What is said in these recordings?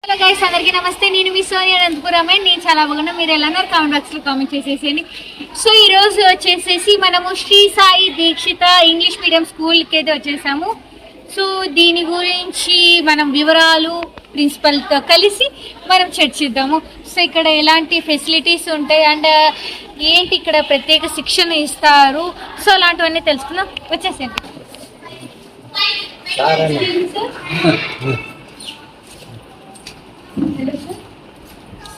Hello guys, అందరికీ నమస్తే. నేను మీ సోనియా అనంతపురమే. నేను చాలా బాగున్నా. మీరు ఎలా ఉన్నారు? కామెంట్ బాక్స్లో కామెంట్ చేసేసేయండి. సో ఈరోజు వచ్చేసేసి మనము శ్రీ సాయి దీక్షిత ఇంగ్లీష్ మీడియం స్కూల్కి అయితే వచ్చేసాము. సో దీని గురించి మనం వివరాలు ప్రిన్సిపల్తో కలిసి మనం చర్చిద్దాము. సో ఇక్కడ ఎలాంటి ఫెసిలిటీస్ ఉంటాయి అండ్ ఏంటి ఇక్కడ ప్రత్యేక శిక్షణ ఇస్తారు, సో అలాంటివన్నీ తెలుసుకుందాం. వచ్చేసేయండి.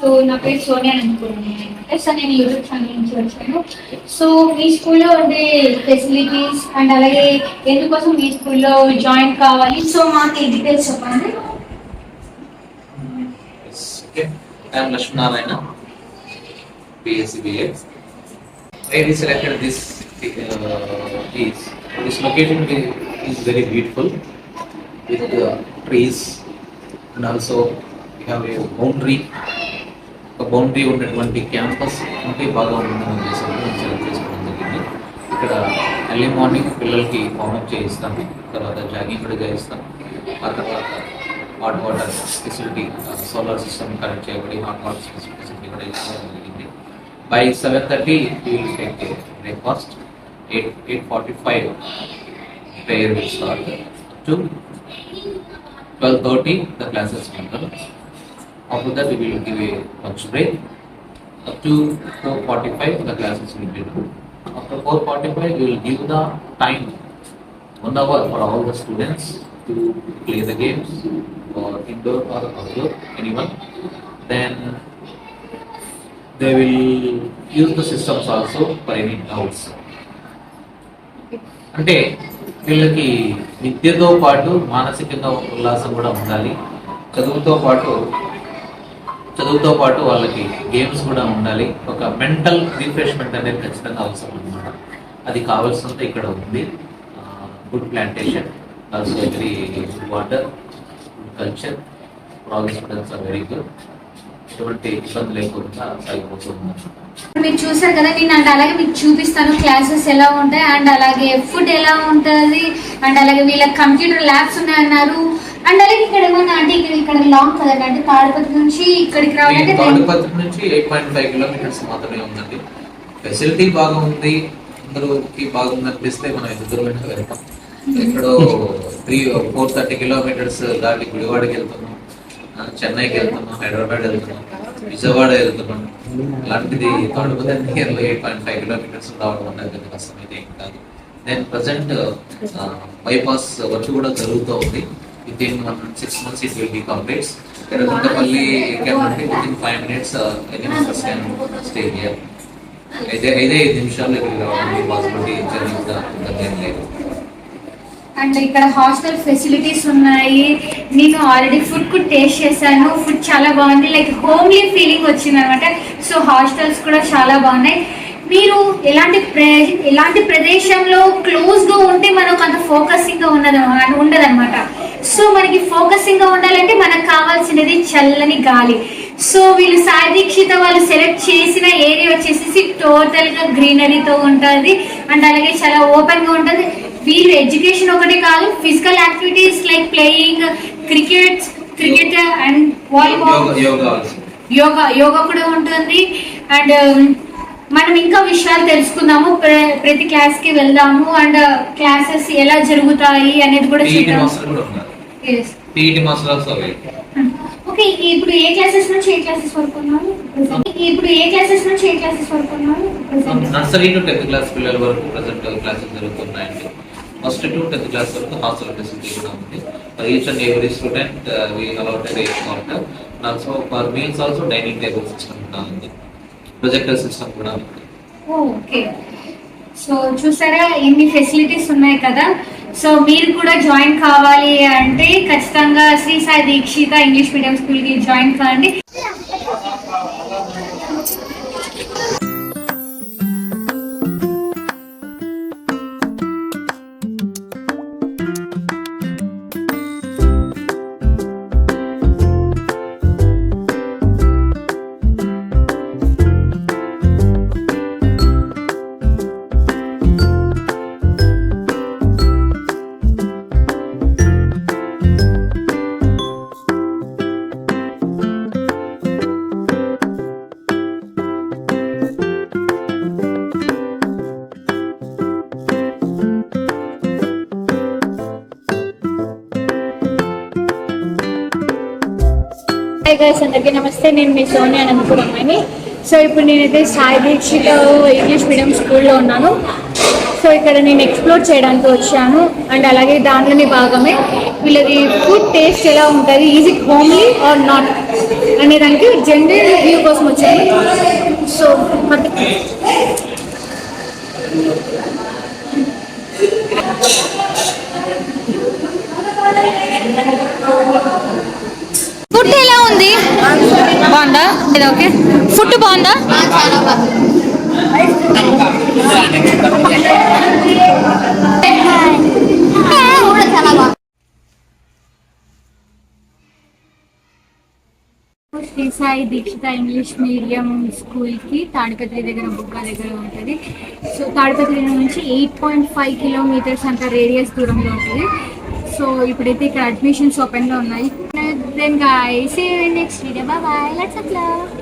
సో నా పేరు సోనియా అనంతపురం అనమాట. సో నేను యూట్యూబ్ ఛానల్ నుంచి వచ్చాను. సో మీ స్కూల్లో ఉండే ఫెసిలిటీస్ అండ్ అలాగే ఎందుకోసం మీ స్కూల్లో జాయిన్ కావాలి, సో మాకు డీటెయిల్స్ చెప్పండి. I am Lakshminarayana, BSc BA. Why we selected this this location is very beautiful with trees and also we have a boundary ఉన్నటువంటి క్యాంపస్ ఉంటే బాగా ఉంటుందని ఉద్దేశంతో సెలెక్ట్ చేసుకోవడం జరిగింది. ఇక్కడ ఎర్లీ మార్నింగ్ పిల్లలకి వార్మప్ చేయిస్తాం, తర్వాత జాగింగ్ కూడా చేయిస్తాం. ఆ తర్వాత hot water facility, solar system connect చేయబడి హాట్ వాటర్ ఫెసిలిటీ కూడా ఇవ్వడం జరిగింది. By 7:30 we will take a breakfast. 8:45 prayer will start. To 12:30 the classes will start. After that we will give a lunch break. Up to 4:45 the classes will be done. After 4:45 we will give the time 1 hour for all the students to play the games or indoor or outdoor, anyone. Then they will use the systems also for any doubts. అంటే వీళ్ళకి విద్యతో పాటు మానసికంగా ఉల్లాసం కూడా ఉండాలి. చదువుతో పాటు వాళ్ళకి గేమ్స్ కూడా ఉండాలి. ఒక మెంటల్ రిఫ్రెష్మెంట్ అనేది ఖచ్చితంగా అవసరం అన్నమాట. అది కావాల్సినంత ఇక్కడ ఉంది. Good plantation, also very good water, good culture, all the students are very good. ఎటువంటి ఇబ్బంది లేకుండా సాగిపోతుంది. మీరు చూసారు కదా, నేను అండ్ అలాగే మీకు చూపిస్తాను క్లాసెస్ ఎలా ఉంటాయి అండ్ అలాగే ఫుడ్ ఎలా ఉంటుంది అండ్ అలాగే వీళ్ళకి కంప్యూటర్ ల్యాబ్స్ ఉన్నాయన్నారు. అండ్ అలాగే ఇక్కడ ఏమన్నా అంటే ఇక్కడ లాంగ్ కదండి, అంటే తాడిపత్రి నుంచి ఇక్కడికి రావాలంటే తాడిపత్రి నుంచి 8.5 కిలోమీటర్స్ మాత్రమే ఉందండి. ఫెసిలిటీ బాగా ఉంది, అందరికి బాగుంది అనిపిస్తే మనం ఎంత దూరమైనా వెళ్తాం. ఎక్కడో 430 కిలోమీటర్స్ దాటి గుడివాడకి వెళ్తున్నాం, చెన్నైకి వెళ్తున్నాం, హైదరాబాద్ వెళ్తున్నాం, విజయవాడ వెళ్తున్నాం. అలాంటిది తాడిపత్రి 8.5 కిలోమీటర్స్ రావడం అనేది పెద్ద కష్టం అయితే ఏం కాదు. దెన్ ప్రజెంట్ బైపాస్ వర్క్ కూడా జరుగుతూ ఉంది. Within 6 months it will be complete. Eradundappalli can be within 5 minutes. Any members can stay here. అయితే 5 నిమిషాలు ఇక్కడ రావడానికి పాసిబిలిటీ జరిగిందా ఏం లేదు. అండ్ ఇక్కడ హాస్టల్ ఫెసిలిటీస్ ఉన్నాయి. నేను ఆల్రెడీ ఫుడ్ కూడా టేస్ట్ చేశాను. ఫుడ్ చాలా బాగుంది, లైక్ హోమ్లీ ఫీలింగ్ వచ్చింది అనమాట. సో హాస్టల్స్ కూడా చాలా బాగున్నాయి. మీరు ఎలాంటి ప్రదేశంలో క్లోజ్గా ఉంటే మనకు అంత ఫోకసింగ్గా ఉండదన్నమాట. సో మనకి ఫోకసింగ్గా ఉండాలంటే మనకు కావాల్సినది చల్లని గాలి. సో వీళ్ళు సాయి దీక్షిత వాళ్ళు సెలెక్ట్ చేసిన ఏరియా వచ్చేసి టోటల్గా గ్రీనరీతో ఉంటుంది అండ్ అలాగే చాలా ఓపెన్గా ఉంటుంది. వీళ్ళు ఎడ్యుకేషన్ ఒకటే కాదు, physical activities like playing cricket and volleyball, yoga కూడా ఉంటుంది. అండ్ మనం ఇంకా విషయాలు తెలుసుకుందాము, ప్రతి క్లాస్ కి వెళ్దాము అండ్ క్లాసెస్ ఎలా జరుగుతాయి అనేది కూడా చూద్దాం. ఓకే, ఇప్పుడు ఏ క్లాసెస్ నుంచి ఏ క్లాసెస్ వరకు ఉన్నారు? నర్సరీ టు 10th క్లాస్ పిల్లల వరకు ప్రెజెంట్ క్లాసెస్ జరుగుతున్నాయండి. ఫస్ట్ టు 10th క్లాస్ వరకు హాస్టల్ ఫెసిలిటీ కూడా ఉంది. Each and every student we allotted a corner. Also for meals also dining table system కూడా ఉంది, ప్రొజెక్టర్ సిస్టమ్ కూడా ఉంది. ఓకే, సో చూసారా ఎన్ని ఫెసిలిటీస్ ఉన్నాయి కదా. సో మీరు కూడా జాయిన్ కావాలి అంటే ఖచ్చితంగా శ్రీ సాయి దీక్షిత ఇంగ్లీష్ మీడియం స్కూల్కి జాయిన్ కావండి. హాయ్ గైస్, అందరికీ నమస్తే. నేను మీ సోనియా అనంతపురమ్మని. సో ఇప్పుడు నేనైతే సాయి దీక్షిత్ ఇంగ్లీష్ మీడియం స్కూల్లో ఉన్నాను. సో ఇక్కడ నేను ఎక్స్ప్లోర్ చేయడానికి వచ్చాను. అండ్ అలాగే దాంట్లోని భాగమే వీళ్ళది ఫుడ్ టేస్ట్ ఎలా ఉంటుంది, is it homely or not అనే దానికి జనరల్ రివ్యూ కోసం వచ్చాను. సో ఫుడ్ ఎలా ఉంది? బాగుందా? ఇది ఓకే. ఫుడ్ బాగుందా? శ్రీ సాయి దీక్షిత ఇంగ్లీష్ మీడియం స్కూల్కి తాడిపత్రి దగ్గర బుక్క దగ్గర ఉంటుంది. సో తాడిపత్రి నుంచి 8.5 కిలోమీటర్స్ అంత రేడియస్ దూరంలో ఉంటుంది. సో ఇప్పుడైతే ఇక్కడ అడ్మిషన్స్ ఓపెన్లో ఉన్నాయి. Then guys, see you in next video. Bye bye. Let's upload.